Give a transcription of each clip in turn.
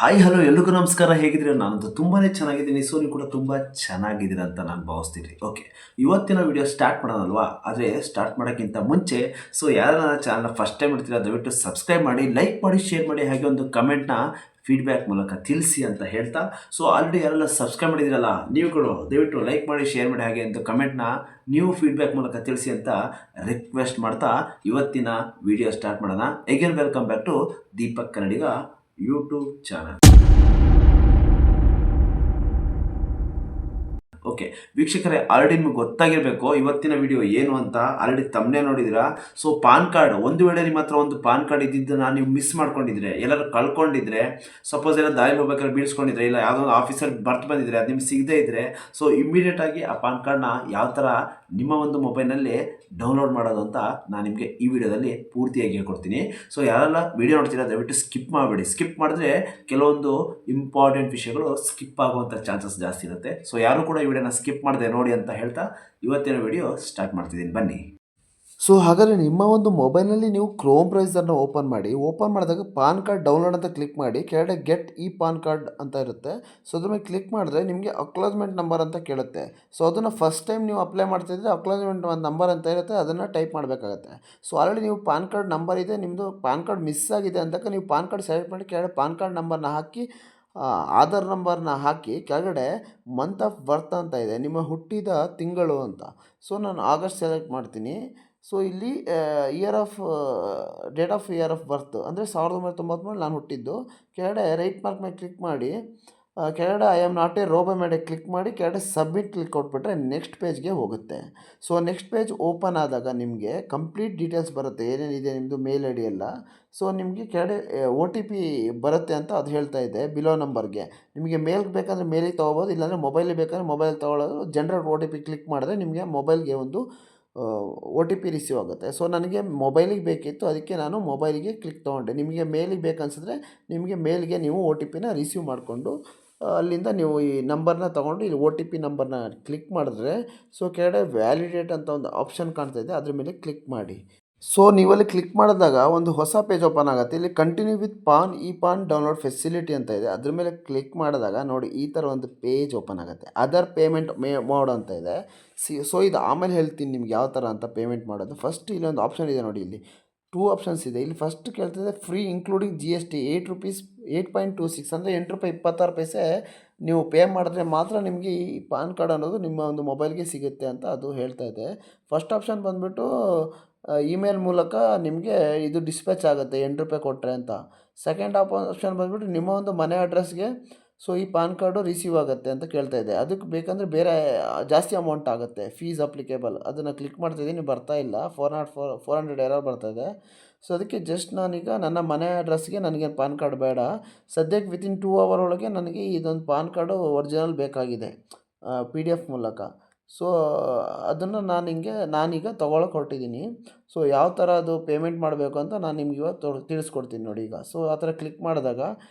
Hi hello ಎಲ್ರಿಗೂ ನಮಸ್ಕಾರ. ಹೇಗಿದ್ದೀರಾ? ನಾನಂತೂ ತುಂಬಾನೇ ಚೆನ್ನಾಗಿದ್ದೀನಿ. ಸೊ ನೀವು ಕೂಡ ತುಂಬ ಚೆನ್ನಾಗಿದ್ದೀರಾ ಅಂತ ನಾನು ಭಾವಿಸ್ತೀನಿ. ಓಕೆ, ಇವತ್ತಿನ ವಿಡಿಯೋ ಸ್ಟಾರ್ಟ್ ಮಾಡೋಣಲ್ವಾ? ಆದರೆ ಸ್ಟಾರ್ಟ್ ಮಾಡೋಕ್ಕಿಂತ ಮುಂಚೆ ಯಾರು ನನ್ನ ಚಾನಲ್ನ ಫಸ್ಟ್ ಟೈಮ್ ಇರ್ತೀರಾ ದಯವಿಟ್ಟು ಸಬ್ಸ್ಕ್ರೈಬ್ ಮಾಡಿ, ಲೈಕ್ ಮಾಡಿ, ಶೇರ್ ಮಾಡಿ, ಹಾಗೆ ಒಂದು ಕಮೆಂಟ್ನ ಫೀಡ್ಬ್ಯಾಕ್ ಮೂಲಕ ತಿಳಿಸಿ ಅಂತ ಹೇಳ್ತಾ, ಆಲ್ರೆಡಿ ಯಾರೆಲ್ಲ ಸಬ್ಸ್ಕ್ರೈಬ್ ಮಾಡಿದ್ದೀರಲ್ಲ ನೀವು ಕೂಡ ದಯವಿಟ್ಟು ಲೈಕ್ ಮಾಡಿ, ಶೇರ್ ಮಾಡಿ, ಹಾಗೆ ಒಂದು ಕಮೆಂಟ್ನ ನೀವು ಫೀಡ್ಬ್ಯಾಕ್ ಮೂಲಕ ತಿಳಿಸಿ ಅಂತ ರಿಕ್ವೆಸ್ಟ್ ಮಾಡ್ತಾ ಇವತ್ತಿನ ವಿಡಿಯೋ ಸ್ಟಾರ್ಟ್ ಮಾಡೋಣ. Again welcome back to Deepak Kannadiga YouTube channel. Okay ವೀಕ್ಷಕರೇ, ಆಲ್ರೆಡಿ ನಿಮ್ಗೆ ಗೊತ್ತಾಗಿರಬೇಕು ಇವತ್ತಿನ ವಿಡಿಯೋ ಏನು ಅಂತ. ಆಲ್ರೆಡಿ ತಮ್ಮನೇ ನೋಡಿದಿರಾ. ಪಾನ್ ಕಾರ್ಡ್, ಒಂದು ವೇಳೆ ನಿಮ್ಮ ಹತ್ರ ಒಂದು ಪಾನ್ ಕಾರ್ಡ್ ಇದ್ದಿದ್ದನ್ನ ನೀವು ಮಿಸ್ ಮಾಡ್ಕೊಂಡಿದ್ರೆ, ಎಲ್ಲರೂ ಕಳ್ಕೊಂಡಿದ್ರೆ, ಸಪೋಸ್ ಎಲ್ಲ ದಾರಿ ಹೋಗ್ಬೇಕಾದ್ರೆ ಬೀಳ್ಸ್ಕೊಂಡಿದ್ರೆ, ಇಲ್ಲ ಯಾವುದೋ ಒಂದು ಆಫೀಸರ್ ಬರ್ತ್ ಬಂದಿದ್ರೆ, ಅದು ನಿಮ್ಗೆ ಸಿಗದೇ ಇದ್ದರೆ ಇಮಿಡಿಯೇಟ್ ಆಗಿ ಆ ಪಾನ್ ಕಾರ್ಡ್ನ ಯಾವ ಥರ ನಿಮ್ಮ ಒಂದು ಮೊಬೈಲ್ನಲ್ಲಿ ಡೌನ್ಲೋಡ್ ಮಾಡೋದು ಅಂತ ನಾನು ನಿಮಗೆ ಈ ವಿಡಿಯೋದಲ್ಲಿ ಪೂರ್ತಿಯಾಗಿ ಹೇಳ್ಕೊಡ್ತೀನಿ. ಯಾರೆಲ್ಲ ವಿಡಿಯೋ ನೋಡ್ತೀರಾ ದಯವಿಟ್ಟು ಸ್ಕಿಪ್ ಮಾಡಬೇಡಿ. ಸ್ಕಿಪ್ ಮಾಡಿದ್ರೆ ಕೆಲವೊಂದು ಇಂಪಾರ್ಟೆಂಟ್ ವಿಷಯಗಳು ಸ್ಕಿಪ್ ಆಗುವಂಥ ಚಾನ್ಸಸ್ ಜಾಸ್ತಿ ಇರುತ್ತೆ. ಯಾರು ಕೂಡ ಈ ವಿಡಿಯೋನ ಸ್ಕಿಪ್ ಮಾಡದೆ ನೋಡಿ ಅಂತ ಹೇಳ್ತಾ ಇವತ್ತಿನ ವಿಡಿಯೋ ಸ್ಟಾರ್ಟ್ ಮಾಡ್ತಿದ್ದೀನಿ, ಬನ್ನಿ. ಹಾಗಾದರೆ ನಿಮ್ಮ ಒಂದು ಮೊಬೈಲ್ನಲ್ಲಿ ನೀವು ಕ್ರೋಮ್ ಬ್ರೌಸರ್ನ ಓಪನ್ ಮಾಡಿ. ಓಪನ್ ಮಾಡಿದಾಗ ಪಾನ್ ಕಾರ್ಡ್ ಡೌನ್ಲೋಡ್ ಅಂತ ಕ್ಲಿಕ್ ಮಾಡಿ. ಕೆಳಗಡೆ ಗೆಟ್ ಇ ಪಾನ್ ಕಾರ್ಡ್ ಅಂತ ಇರುತ್ತೆ. ಅದ್ರ ಮೇಲೆ ಕ್ಲಿಕ್ ಮಾಡಿದ್ರೆ ನಿಮಗೆ ಅಕ್ನಾಲಜ್ಮೆಂಟ್ ನಂಬರ್ ಅಂತ ಕೇಳುತ್ತೆ. ಅದನ್ನು ಫಸ್ಟ್ ಟೈಮ್ ನೀವು ಅಪ್ಲೈ ಮಾಡ್ತಿದ್ರೆ ಅಕ್ನಾಲಜ್ಮೆಂಟ್ ನಂಬರ್ ಅಂತ ಇರುತ್ತೆ, ಅದನ್ನು ಟೈಪ್ ಮಾಡಬೇಕಾಗತ್ತೆ. ಆಲ್ರೆಡಿ ನೀವು ಪಾನ್ ಕಾರ್ಡ್ ನಂಬರ್ ಇದೆ, ನಿಮ್ಮದು ಪಾನ್ ಕಾರ್ಡ್ ಮಿಸ್ ಆಗಿದೆ ಅಂದಾಗ ನೀವು ಪಾನ್ ಕಾರ್ಡ್ ಸೆಲೆಕ್ಟ್ ಮಾಡಿ ಕೆಳಗಡೆ ಪಾನ್ ಕಾರ್ಡ್ ನಂಬರ್ನ ಹಾಕಿ, ಆಧಾರ್ ನಂಬರ್ನ ಹಾಕಿ, ಕೆಳಗಡೆ ಮಂತ್ ಆಫ್ ಬರ್ತ್ ಅಂತ ಇದೆ, ನಿಮ್ಮ ಹುಟ್ಟಿದ ತಿಂಗಳು ಅಂತ. ನಾನು ಆಗಸ್ಟ್ ಸೆಲೆಕ್ಟ್ ಮಾಡ್ತೀನಿ. ಇಲ್ಲಿ date of year of birth ಅಂದರೆ 1993 ನಾನು ಹುಟ್ಟಿದ್ದು. ಕೆಳಗಡೆ ರೈಟ್ ಮಾರ್ಕ್ ಮೇಲೆ ಕ್ಲಿಕ್ ಮಾಡಿ, ಕೆಳಗಡೆ I am not A robo ಮೇಲೆ ಕ್ಲಿಕ್ ಮಾಡಿ, ಕೆಳಗಡೆ ಸಬ್ಮಿಟ್ ಕ್ಲಿಕ್ ಕೊಟ್ಬಿಟ್ರೆ ನೆಕ್ಸ್ಟ್ ಪೇಜ್ಗೆ ಹೋಗುತ್ತೆ. ನೆಕ್ಸ್ಟ್ ಪೇಜ್ ಓಪನ್ ಆದಾಗ ನಿಮಗೆ ಕಂಪ್ಲೀಟ್ ಡೀಟೇಲ್ಸ್ ಬರುತ್ತೆ, ಏನೇನಿದೆ ನಿಮ್ಮದು ಮೇಲ್ ಐ ಡಿ ಎಲ್ಲ. ನಿಮಗೆ ಕೆಳಗಡೆ ಒ ಟಿ ಪಿ ಬರುತ್ತೆ ಅಂತ ಅದು ಹೇಳ್ತಾ ಇದೆ ಬಿಲೋ ನಂಬರ್ಗೆ. ನಿಮಗೆ ಮೇಲ್ಗೆ ಬೇಕಂದರೆ ಮೇಲಿಗೆ ತೊಗೋಬೋದು, ಇಲ್ಲಾಂದರೆ ಮೊಬೈಲಿಗೆ ಬೇಕಂದರೆ ಮೊಬೈಲ್ ತೊಗೊಳ್ಳೋದು. General O T P click ಮಾಡಿದ್ರೆ ನಿಮಗೆ ಮೊಬೈಲ್ಗೆ ಒಂದು ಒ ಟಿ ಪಿ ರಿಸೀವ್ ಆಗುತ್ತೆ. ನನಗೆ ಮೊಬೈಲಿಗೆ ಬೇಕಿತ್ತು, ಅದಕ್ಕೆ ನಾನು ಮೊಬೈಲಿಗೆ ಕ್ಲಿಕ್ ತೊಗೊಂಡೆ. ನಿಮಗೆ ಮೇಲಿಗೆ ಬೇಕನ್ಸಿದ್ರೆ ನಿಮಗೆ ಮೇಲ್ಗೆ ನೀವು ಒ ಟಿ ಪಿನ ರಿಸೀವ್ ಮಾಡಿಕೊಂಡು ಅಲ್ಲಿಂದ ನೀವು ಈ ನಂಬರ್ನ ತೊಗೊಂಡು ಇಲ್ಲಿ ಒ ಟಿ ಪಿ ನಂಬರ್ನ ಕ್ಲಿಕ್ ಮಾಡಿದ್ರೆ ಕೆಳಗಡೆ ವ್ಯಾಲಿಡೇಟ್ ಅಂತ ಒಂದು ಆಪ್ಷನ್ ಕಾಣ್ತಾ ಇದೆ, ಅದ್ರ ಮೇಲೆ ಕ್ಲಿಕ್ ಮಾಡಿ. ನೀವಲ್ಲಿ ಕ್ಲಿಕ್ ಮಾಡಿದಾಗ ಒಂದು ಹೊಸ ಪೇಜ್ ಓಪನ್ ಆಗುತ್ತೆ. ಇಲ್ಲಿ continue with PAN download facility ಅಂತ ಇದೆ, ಅದ್ರ ಮೇಲೆ ಕ್ಲಿಕ್ ಮಾಡಿದಾಗ ನೋಡಿ ಈ ಥರ ಒಂದು ಪೇಜ್ ಓಪನ್ ಆಗುತ್ತೆ. ಅದರ್ ಪೇಮೆಂಟ್ ಮೋಡ್ ಅಂತ ಇದೆ. ಇದು ಆಮೇಲೆ ಹೇಳ್ತೀನಿ ನಿಮ್ಗೆ ಯಾವ ಥರ ಅಂತ ಪೇಮೆಂಟ್ ಮಾಡೋದು. ಫಸ್ಟ್ ಇಲ್ಲೊಂದು ಆಪ್ಷನ್ ಇದೆ ನೋಡಿ, ಇಲ್ಲಿ 2 ಆಪ್ಷನ್ಸ್ ಇದೆ. ಇಲ್ಲಿ ಫಸ್ಟ್ ಕೇಳ್ತಿದೆ free including G S T ₹8, 8.26 ಅಂದರೆ ₹8.26 ನೀವು ಪೇ ಮಾಡಿದ್ರೆ ಮಾತ್ರ ನಿಮಗೆ ಈ ಪಾನ್ ಕಾರ್ಡ್ ಅನ್ನೋದು ನಿಮ್ಮ ಒಂದು ಮೊಬೈಲ್ಗೆ ಸಿಗುತ್ತೆ ಅಂತ ಅದು ಹೇಳ್ತಾ ಇದೆ. ಫಸ್ಟ್ ಆಪ್ಷನ್ ಬಂದುಬಿಟ್ಟು ಇಮೇಲ್ ಮೂಲಕ ನಿಮಗೆ ಇದು ಡಿಸ್ಪ್ಯಾಚ್ ಆಗುತ್ತೆ ₹8 ಕೊಟ್ಟರೆ ಅಂತ. ಸೆಕೆಂಡ್ ಆಪ್ಷನ್ ಬಂದುಬಿಟ್ಟು ನಿಮ್ಮ ಒಂದು ಮನೆ ಅಡ್ರೆಸ್ಗೆ ಈ ಪಾನ್ ಕಾರ್ಡು ರಿಸೀವ್ ಆಗುತ್ತೆ ಅಂತ ಕೇಳ್ತಾ ಇದೆ. ಅದಕ್ಕೆ ಬೇಕಂದರೆ ಬೇರೆ ಜಾಸ್ತಿ ಅಮೌಂಟ್ ಆಗುತ್ತೆ, ಫೀಸ್ ಅಪ್ಲಿಕೇಬಲ್. ಅದನ್ನು ಕ್ಲಿಕ್ ಮಾಡ್ತಾಯಿದ್ದೀನಿ, ಬರ್ತಾ ಇಲ್ಲ, 400 ಎರರ್ ಬರ್ತಾಯಿದೆ. ಅದಕ್ಕೆ ಜಸ್ಟ್ ನಾನೀಗ ನನ್ನ ಮನೆ ಅಡ್ರೆಸ್ಗೆ ನನಗೆ ಪಾನ್ ಕಾರ್ಡ್ ಬೇಡ, ಸದ್ಯಕ್ಕೆ ವಿತಿನ್ 2 ಅವರ್ ಒಳಗೆ ನನಗೆ ಇದೊಂದು ಪಾನ್ ಕಾರ್ಡು ಒರಿಜಿನಲ್ ಬೇಕಾಗಿದೆ PDF ಮೂಲಕ. ಅದನ್ನು ನಾನೀಗ ತೊಗೊಳಕ್ಕೆ ಹೊರಟಿದ್ದೀನಿ. ಯಾವ ಥರ ಅದು ಪೇಮೆಂಟ್ ಮಾಡಬೇಕು ಅಂತ ನಾನು ನಿಮ್ಗೆ ಇವತ್ತು ತಿಳಿಸ್ಕೊಡ್ತೀನಿ ನೋಡಿ ಈಗ. ಆ ಥರ ಕ್ಲಿಕ್ ಮಾಡಿದಾಗ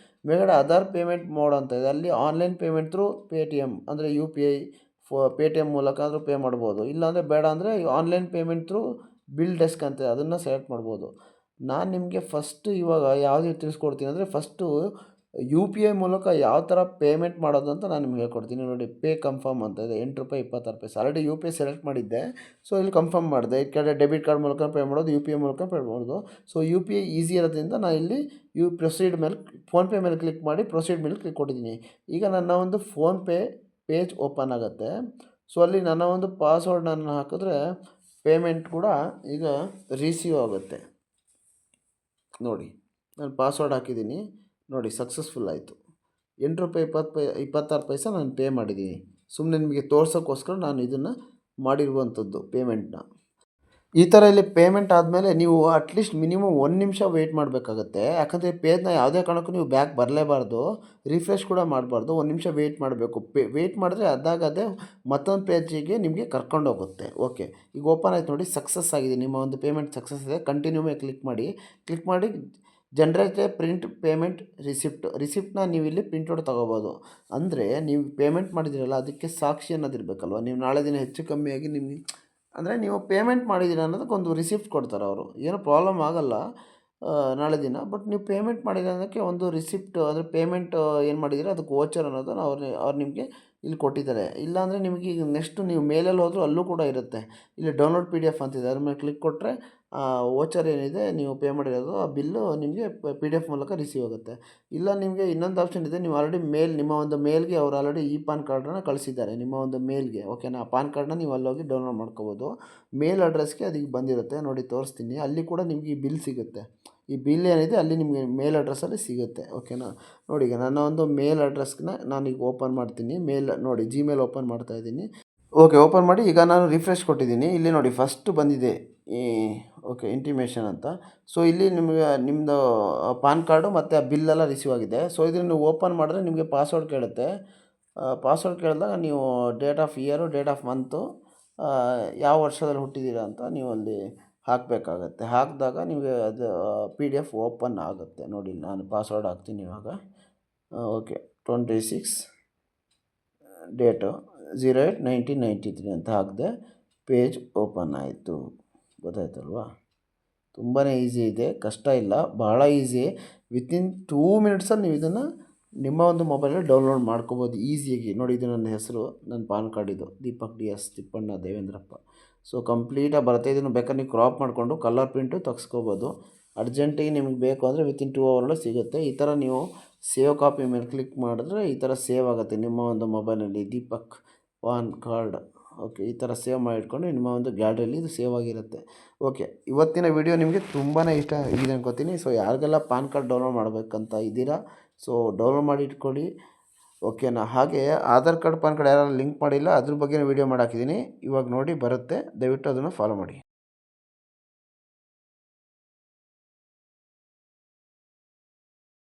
ಮೇಲ್ಗಡೆ ಅದರ್ ಪೇಮೆಂಟ್ ಮೋಡ್ ಅಂತ ಇದೆ. ಅಲ್ಲಿ ಆನ್ಲೈನ್ ಪೇಮೆಂಟ್ ಥ್ರೂ ಪೇಟಿಎಮ್ ಅಂದರೆ UPI, ಪೇಟಿಎಮ್ ಮೂಲಕ ಆದರೂ ಪೇ ಮಾಡ್ಬೋದು. ಇಲ್ಲಾಂದರೆ ಬೇಡ ಅಂದರೆ online payment through bill desk ಅಂತ ಇದೆ, ಅದನ್ನು ಸೆಲೆಕ್ಟ್ ಮಾಡ್ಬೋದು. ನಾನು ನಿಮಗೆ ಫಸ್ಟು ಇವಾಗ ಯಾವುದು ತಿಳಿಸ್ಕೊಡ್ತೀನಿ ಅಂದರೆ, ಫಸ್ಟು UPI ಮೂಲಕ ಯಾವ ಥರ ಪೇಮೆಂಟ್ ಮಾಡೋದು ಅಂತ ನಾನು ನಿಮ್ಗೆ ಹೇಳ್ಕೊಡ್ತೀನಿ ನೋಡಿ. ಪೇ ಕನ್ಫರ್ಮ್ ಅಂತ ಇದೆ, ₹8.26. ಆಲ್ರೆಡಿ UPI ಸೆಲೆಕ್ಟ್ ಮಾಡಿದ್ದೆ, ಇಲ್ಲಿ ಕನ್ಫರ್ಮ್ ಮಾಡಿದೆ. ಈ ಕಡೆ ಡೆಬಿಟ್ ಕಾರ್ಡ್ ಮೂಲಕ ಪೇ ಮಾಡೋದು, UPI ಮೂಲಕ ಪೇ ಮಾಡೋದು. UPI ಈಸಿ ಇರೋದ್ರಿಂದ ನಾನು ಇಲ್ಲಿ ಪ್ರೊಸೀಡ್ ಮೇಲೆ, ಫೋನ್ಪೇ ಮೇಲೆ ಕ್ಲಿಕ್ ಮಾಡಿ ಪ್ರೊಸೀಡ್ ಮೇಲೆ ಕ್ಲಿಕ್ ಕೊಟ್ಟಿದ್ದೀನಿ. ಈಗ ನನ್ನ ಒಂದು ಫೋನ್ಪೇ ಪೇಜ್ ಓಪನ್ ಆಗುತ್ತೆ. ಅಲ್ಲಿ ನನ್ನ ಒಂದು ಪಾಸ್ವರ್ಡನ್ನು ಹಾಕಿದ್ರೆ ಪೇಮೆಂಟ್ ಕೂಡ ಈಗ ರಿಸೀವ್ ಆಗುತ್ತೆ. ನೋಡಿ ನಾನು ಪಾಸ್ವರ್ಡ್ ಹಾಕಿದ್ದೀನಿ, ನೋಡಿ ಸಕ್ಸಸ್ಫುಲ್ ಆಯಿತು. ₹8.26 ನಾನು ಪೇ ಮಾಡಿದ್ದೀನಿ. ಸುಮ್ಮನೆ ನಿಮಗೆ ತೋರ್ಸೋಕ್ಕೋಸ್ಕರ ನಾನು ಇದನ್ನು ಮಾಡಿರುವಂಥದ್ದು ಪೇಮೆಂಟ್ನ. ಈ ಥರ ಇಲ್ಲಿ ಪೇಮೆಂಟ್ ಆದಮೇಲೆ ನೀವು ಅಟ್ಲೀಸ್ಟ್ ಮಿನಿಮಮ್ 1 ನಿಮಿಷ ವೆಯ್ಟ್ ಮಾಡಬೇಕಾಗತ್ತೆ. ಯಾಕಂದರೆ ಪೇಜ್ನ ಯಾವುದೇ ಕಾರಣಕ್ಕೂ ನೀವು ಬ್ಯಾಕ್ ಬರಲೇಬಾರ್ದು, ರಿಫ್ರೆಶ್ ಕೂಡ ಮಾಡಬಾರ್ದು. 1 ನಿಮಿಷ ವೆಯ್ಟ್ ಮಾಡಬೇಕು. ವೆಯ್ಟ್ ಮಾಡಿದ್ರೆ ಅದೇ ಮತ್ತೊಂದು ಪೇಜಿಗೆ ನಿಮಗೆ ಕರ್ಕೊಂಡೋಗುತ್ತೆ. ಓಕೆ, ಈಗ ಓಪನ್ ಆಯ್ತು ನೋಡಿ, ಸಕ್ಸಸ್ ಆಗಿದೆ, ನಿಮ್ಮ ಒಂದು ಪೇಮೆಂಟ್ ಸಕ್ಸಸ್ ಇದೆ. ಕಂಟಿನ್ಯೂ ಮೇಲೆ ಕ್ಲಿಕ್ ಮಾಡಿ ಜನರೇಟ್ ಪ್ರಿಂಟ್ ಪೇಮೆಂಟ್ ರಿಸಿಪ್ಟ್ನ ನೀವು ಇಲ್ಲಿ ಪ್ರಿಂಟೌಟ್ ತೊಗೋಬೋದು. ಅಂದರೆ ನೀವು ಪೇಮೆಂಟ್ ಮಾಡಿದ್ದೀರಲ್ಲ ಅದಕ್ಕೆ ಸಾಕ್ಷಿ ಅನ್ನೋದಿರಬೇಕಲ್ವ. ನೀವು ನಾಳೆ ದಿನ ಹೆಚ್ಚು ಕಮ್ಮಿಯಾಗಿ ನಿಮಗೆ ಅಂದರೆ ನೀವು ಪೇಮೆಂಟ್ ಮಾಡಿದ್ದೀರ ಅನ್ನೋದಕ್ಕೆ ಒಂದು ರಿಸಿಪ್ಟ್ ಕೊಡ್ತಾರೆ ಅವರು. ಏನೂ ಪ್ರಾಬ್ಲಮ್ ಆಗೋಲ್ಲ. ನಾಳೆ ದಿನ. ಬಟ್ ನೀವು ಪೇಮೆಂಟ್ ಮಾಡಿರೋದಕ್ಕೆ ಒಂದು ರಿಸಿಪ್ಟ್ ಅಂದರೆ ಪೇಮೆಂಟ್ ಏನು ಮಾಡಿದ್ದೀರ ಅದಕ್ಕೆ ವೋಚರ್ ಅನ್ನೋದನ್ನು ಅವ್ರು ನಿಮಗೆ ಇಲ್ಲಿ ಕೊಟ್ಟಿದ್ದಾರೆ. ಇಲ್ಲಾಂದರೆ ನಿಮಗೆ ಈಗ ನೆಕ್ಸ್ಟು ನೀವು ಮೇಲಲ್ಲಿ ಹೋದರೂ ಅಲ್ಲೂ ಕೂಡ ಇರುತ್ತೆ. ಇಲ್ಲಿ ಡೌನ್ಲೋಡ್ PDF ಅಂತಿದೆ, ಅದ್ರ ಮೇಲೆ ಕ್ಲಿಕ್ ಕೊಟ್ಟರೆ ವೋಚರ್ ಏನಿದೆ ನೀವು ಪೇ ಮಾಡಿರೋದು ಆ ಬಿಲ್ಲು ನಿಮಗೆ PDF ಮೂಲಕ ರಿಸೀವ್ ಆಗುತ್ತೆ. ಇಲ್ಲ ನಿಮಗೆ ಇನ್ನೊಂದು ಆಪ್ಷನ್ ಇದೆ, ನೀವು ಆಲ್ರೆಡಿ ನಿಮ್ಮ ಒಂದು ಮೇಲ್ಗೆ ಅವ್ರು ಆಲ್ರೆಡಿ ಈ ಪಾನ್ ಕಾರ್ಡನ್ನ ಕಳಿಸಿದ್ದಾರೆ ನಿಮ್ಮ ಒಂದು ಮೇಲ್ಗೆ, ಓಕೆನಾ. ಆ ಪಾನ್ ಕಾರ್ಡನ್ನ ನೀವು ಅಲ್ಲೋಗಿ ಡೌನ್ಲೋಡ್ ಮಾಡ್ಕೋಬೋದು. ಮೇಲ್ ಅಡ್ರೆಸ್ಗೆ ಅದಕ್ಕೆ ಬಂದಿರುತ್ತೆ ನೋಡಿ, ತೋರಿಸ್ತೀನಿ. ಅಲ್ಲಿ ಕೂಡ ನಿಮಗೆ ಈ ಬಿಲ್ ಸಿಗುತ್ತೆ. ಈ ಬಿಲ್ ಏನಿದೆ ಅಲ್ಲಿ ನಿಮಗೆ ಮೇಲ್ ಅಡ್ರೆಸ್ಸಲ್ಲಿ ಸಿಗುತ್ತೆ, ಓಕೆನಾ. ನೋಡಿ ಈಗ ನನ್ನ ಒಂದು ಮೇಲ್ ಅಡ್ರೆಸ್ನ ನಾನೀಗ ಓಪನ್ ಮಾಡ್ತೀನಿ. ನೋಡಿ ಜಿಮೇಲ್ ಓಪನ್ ಮಾಡ್ತಾಯಿದ್ದೀನಿ. ಓಕೆ, ಓಪನ್ ಮಾಡಿ ಈಗ ನಾನು ರಿಫ್ರೆಶ್ ಕೊಟ್ಟಿದ್ದೀನಿ. ಇಲ್ಲಿ ನೋಡಿ ಫಸ್ಟ್ ಬಂದಿದೆ ಈ ಓಕೆ ಇಂಟಿಮೇಷನ್ ಅಂತ. ಸೊ ಇಲ್ಲಿ ನಿಮಗೆ ನಿಮ್ಮದು ಪಾನ್ ಕಾರ್ಡು ಮತ್ತು ಆ ಬಿಲ್ಲೆಲ್ಲ ರಿಸೀವ್ ಆಗಿದೆ. ಸೊ ಇದನ್ನು ನೀವು ಓಪನ್ ಮಾಡಿದ್ರೆ ನಿಮಗೆ ಪಾಸ್ವರ್ಡ್ ಕೇಳುತ್ತೆ. ಪಾಸ್ವರ್ಡ್ ಕೇಳಿದಾಗ ನೀವು date of year, date of month, ಯಾವ ವರ್ಷದಲ್ಲಿ ಹುಟ್ಟಿದ್ದೀರಾ ಅಂತ ನೀವು ಅಲ್ಲಿ ಹಾಕಬೇಕಾಗತ್ತೆ. ಹಾಕಿದಾಗ ನಿಮಗೆ ಅದು PDF ಓಪನ್ ಆಗುತ್ತೆ. ನೋಡಿ ನಾನು ಪಾಸ್ವರ್ಡ್ ಹಾಕ್ತೀನಿ ಇವಾಗ. ಓಕೆ 26 ಡೇಟು 08/1993 ಅಂತ ಹಾಕಿದೆ. ಪೇಜ್ ಓಪನ್ ಆಯಿತು. ಗೊತ್ತಾಯ್ತಲ್ವಾ? ತುಂಬಾ ಈಸಿ ಇದೆ, ಕಷ್ಟ ಇಲ್ಲ, ಭಾಳ ಈಸಿ. ವಿತಿನ್ 2 ಮಿನಿಟ್ಸಲ್ಲಿ ನೀವು ಇದನ್ನು ನಿಮ್ಮ ಒಂದು ಮೊಬೈಲಲ್ಲಿ ಡೌನ್ಲೋಡ್ ಮಾಡ್ಕೋಬೋದು ಈಸಿಯಾಗಿ. ನೋಡಿ ಇದು ನನ್ನ ಹೆಸರು, ನನ್ನ ಪಾನ್ ಕಾರ್ಡ್ ಇದು ದೀಪಕ್ DS ತಿಪ್ಪಣ್ಣ ದೇವೇಂದ್ರಪ್ಪ. ಸೊ ಕಂಪ್ಲೀಟಾಗಿ ಬರುತ್ತೆ. ಇದನ್ನು ಬೇಕಾದ್ರೆ ನೀವು ಕ್ರಾಪ್ ಮಾಡಿಕೊಂಡು ಕಲರ್ ಪ್ರಿಂಟು ತೆಗೆಸ್ಕೋಬೋದು. ಅರ್ಜೆಂಟಿಗೆ ನಿಮಗೆ ಬೇಕು ಅಂದರೆ ವಿತಿನ್ 2 ಅವರಲ್ಲಿ ಸಿಗುತ್ತೆ. ಈ ಥರ ನೀವು ಸೇವ್ ಕಾಪಿ ಮೇಲೆ ಕ್ಲಿಕ್ ಮಾಡಿದ್ರೆ ಈ ಥರ ಸೇವ್ ಆಗುತ್ತೆ ನಿಮ್ಮ ಒಂದು ಮೊಬೈಲಲ್ಲಿ ದೀಪಕ್ ಪಾನ್ ಕಾರ್ಡ್. ಓಕೆ, ಈ ಥರ ಸೇವ್ ಮಾಡಿ ಇಟ್ಕೊಂಡು ನಿಮ್ಮ ಒಂದು ಗ್ಯಾಲರಿಯಲ್ಲಿ ಇದು ಸೇವ್ ಆಗಿರುತ್ತೆ. ಓಕೆ, ಇವತ್ತಿನ ವಿಡಿಯೋ ನಿಮಗೆ ತುಂಬಾ ಇಷ್ಟ ಆಗಿದೆ ಅನ್ಕೋತೀನಿ. ಸೊ ಯಾರಿಗೆಲ್ಲ ಪಾನ್ ಕಾರ್ಡ್ ಡೌನ್ಲೋಡ್ ಮಾಡಬೇಕಂತ ಇದ್ದೀರಾ, ಸೊ ಡೌನ್ಲೋಡ್ ಮಾಡಿ ಇಟ್ಕೊಳ್ಳಿ, ಓಕೆನಾ. ಹಾಗೆ ಆಧಾರ್ ಕಾರ್ಡ್ ಪಾನ್ ಕಾರ್ಡ್ ಯಾರು ಲಿಂಕ್ ಮಾಡಿಲ್ಲ ಅದ್ರ ಬಗ್ಗೆ ವಿಡಿಯೋ ಮಾಡಾಕಿದ್ದೀನಿ, ಇವಾಗ ನೋಡಿ ಬರುತ್ತೆ, ದಯವಿಟ್ಟು ಅದನ್ನು ಫಾಲೋ ಮಾಡಿ.